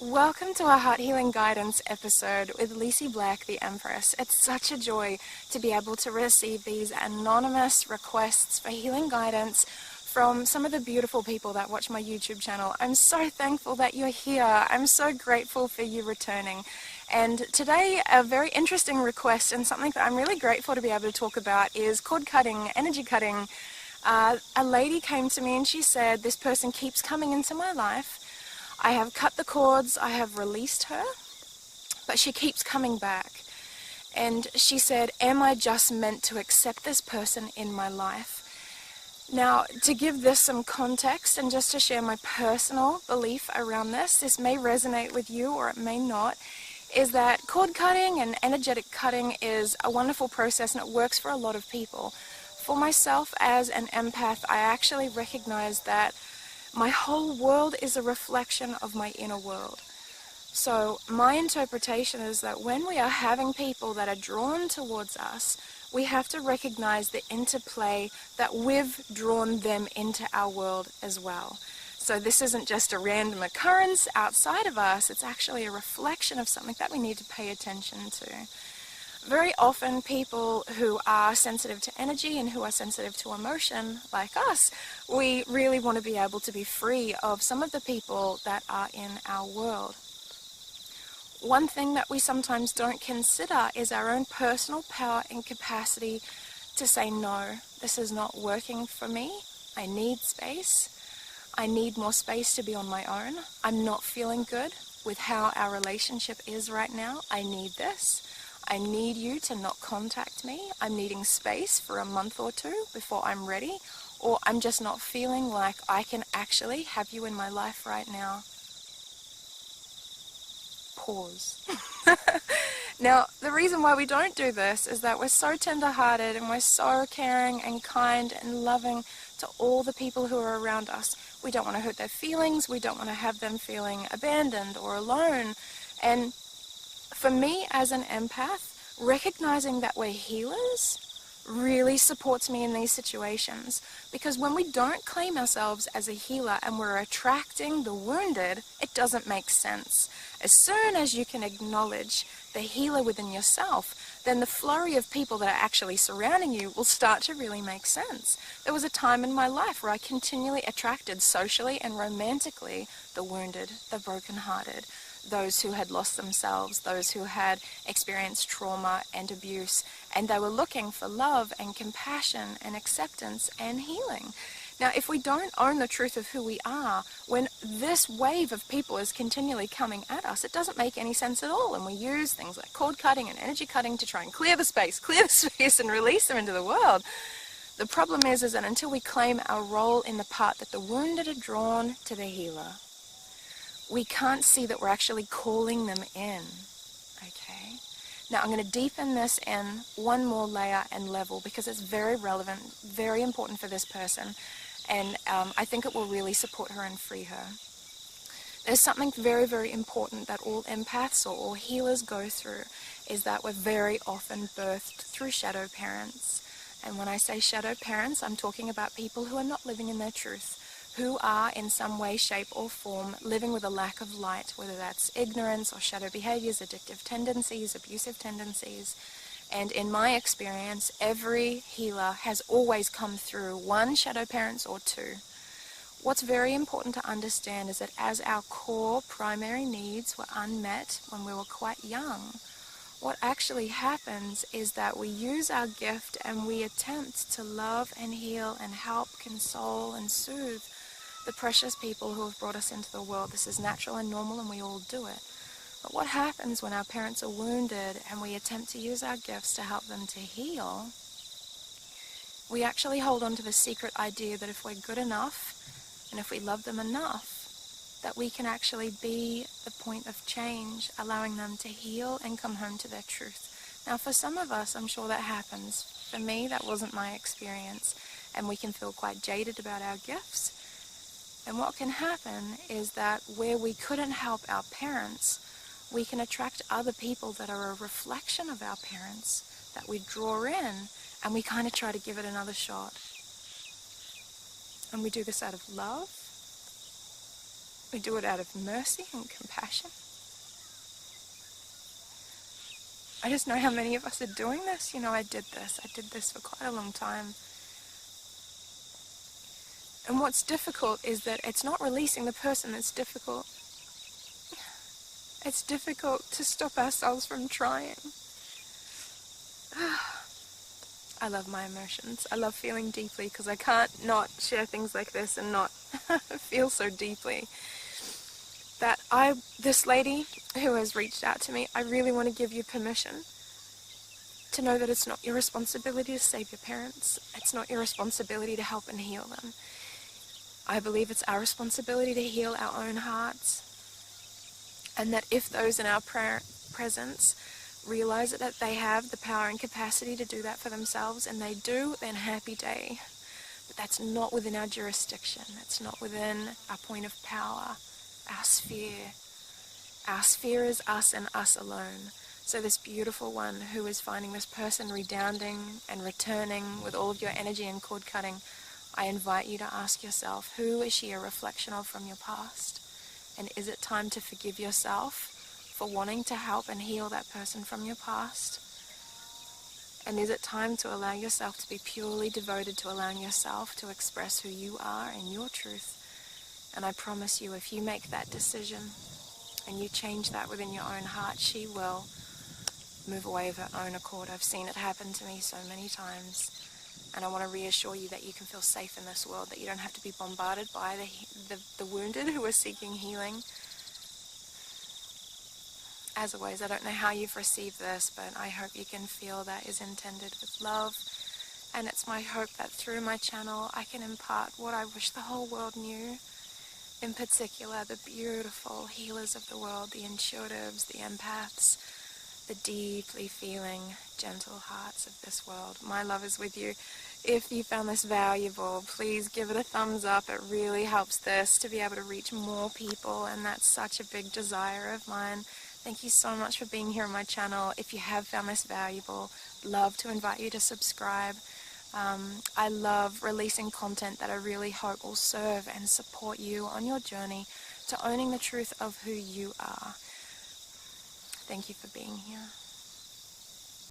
Welcome to our Heart Healing Guidance episode with Lysa Black, the Empress. It's such a joy to be able to receive these anonymous requests for healing guidance from some of the beautiful people that watch my YouTube channel. I'm so thankful that you're here. I'm so grateful for you returning. And today, a very interesting request and something that I'm really grateful to be able to talk about is cord cutting, energy cutting. A lady came to me and she said, this person keeps coming into my life. I have cut the cords, I have released her, but she keeps coming back. And she said, am I just meant to accept this person in my life? Now, to give this some context and just to share my personal belief around this may resonate with you or it may not, is that cord cutting and energetic cutting is a wonderful process and it works for a lot of people. For myself as an empath, I actually recognize that my whole world is a reflection of my inner world. So my interpretation is that when we are having people that are drawn towards us, we have to recognize the interplay that we've drawn them into our world as well. So this isn't just a random occurrence outside of us, it's actually a reflection of something that we need to pay attention to. Very often people who are sensitive to energy and who are sensitive to emotion, like us, we really want to be able to be free of some of the people that are in our world. One thing that we sometimes don't consider is our own personal power and capacity to say, no, this is not working for me. I need space. I need more space to be on my own. I'm not feeling good with how our relationship is right now. I need this. I need you to not contact me. I'm needing space for a month or two before I'm ready, or I'm just not feeling like I can actually have you in my life right now. Pause. Now, the reason why we don't do this is that we're so tender-hearted and we're so caring and kind and loving to all the people who are around us. We don't want to hurt their feelings. We don't want to have them feeling abandoned or alone. And for me as an empath, recognizing that we're healers really supports me in these situations, because when we don't claim ourselves as a healer and we're attracting the wounded, it doesn't make sense. As soon as you can acknowledge the healer within yourself, then the flurry of people that are actually surrounding you will start to really make sense. There was a time in my life where I continually attracted socially and romantically the wounded, the brokenhearted, those who had lost themselves, those who had experienced trauma and abuse, and they were looking for love and compassion and acceptance and healing. Now, if we don't own the truth of who we are, when this wave of people is continually coming at us, it doesn't make any sense at all, and we use things like cord cutting and energy cutting to try and clear the space and release them into the world. The problem is that until we claim our role in the part that the wounded are drawn to the healer, we can't see that we're actually calling them in, okay? Now, I'm going to deepen this in one more layer and level because it's very relevant, very important for this person, and I think it will really support her and free her. There's something very, very important that all empaths or all healers go through, is that we're very often birthed through shadow parents. And when I say shadow parents, I'm talking about people who are not living in their truth, who are in some way, shape or form living with a lack of light, whether that's ignorance or shadow behaviors, addictive tendencies, abusive tendencies. And in my experience, every healer has always come through one shadow parents or two. What's very important to understand is that as our core primary needs were unmet when we were quite young, what actually happens is that we use our gift and we attempt to love and heal and help, console and soothe the precious people who have brought us into the world. This is natural and normal and we all do it. But what happens when our parents are wounded and we attempt to use our gifts to help them to heal? We actually hold on to the secret idea that if we're good enough and if we love them enough, that we can actually be the point of change, allowing them to heal and come home to their truth. Now, for some of us, I'm sure that happens. For me, that wasn't my experience, and we can feel quite jaded about our gifts. And what can happen is that where we couldn't help our parents, we can attract other people that are a reflection of our parents that we draw in, and we kind of try to give it another shot. And we do this out of love, We do it out of mercy and compassion. I just know how many of us are doing this. I did this for quite a long time. And what's difficult is that it's not releasing the person that's difficult. It's difficult to stop ourselves from trying. I love my emotions. I love feeling deeply because I can't not share things like this and not feel so deeply. This lady who has reached out to me, I really want to give you permission to know that it's not your responsibility to save your parents. It's not your responsibility to help and heal them. I believe it's our responsibility to heal our own hearts. And that if those in our presence realize that they have the power and capacity to do that for themselves, and they do, then happy day. But that's not within our jurisdiction. That's not within our point of power, our sphere. Our sphere is us and us alone. So this beautiful one who is finding this person redounding and returning with all of your energy and cord cutting, I invite you to ask yourself, who is she a reflection of from your past? And is it time to forgive yourself for wanting to help and heal that person from your past? And is it time to allow yourself to be purely devoted to allowing yourself to express who you are and your truth? And I promise you, if you make that decision and you change that within your own heart, she will move away of her own accord. I've seen it happen to me so many times. And I want to reassure you that you can feel safe in this world, that you don't have to be bombarded by the wounded who are seeking healing. As always, I don't know how you've received this, but I hope you can feel that is intended with love. And it's my hope that through my channel, I can impart what I wish the whole world knew. In particular, the beautiful healers of the world, the intuitives, the empaths, the deeply feeling, gentle hearts of this world. My love is with you. If you found this valuable, please give it a thumbs up. It really helps this to be able to reach more people, and that's such a big desire of mine. Thank you so much for being here on my channel. If you have found this valuable, love to invite you to subscribe. I love releasing content that I really hope will serve and support you on your journey to owning the truth of who you are. Thank you for being here.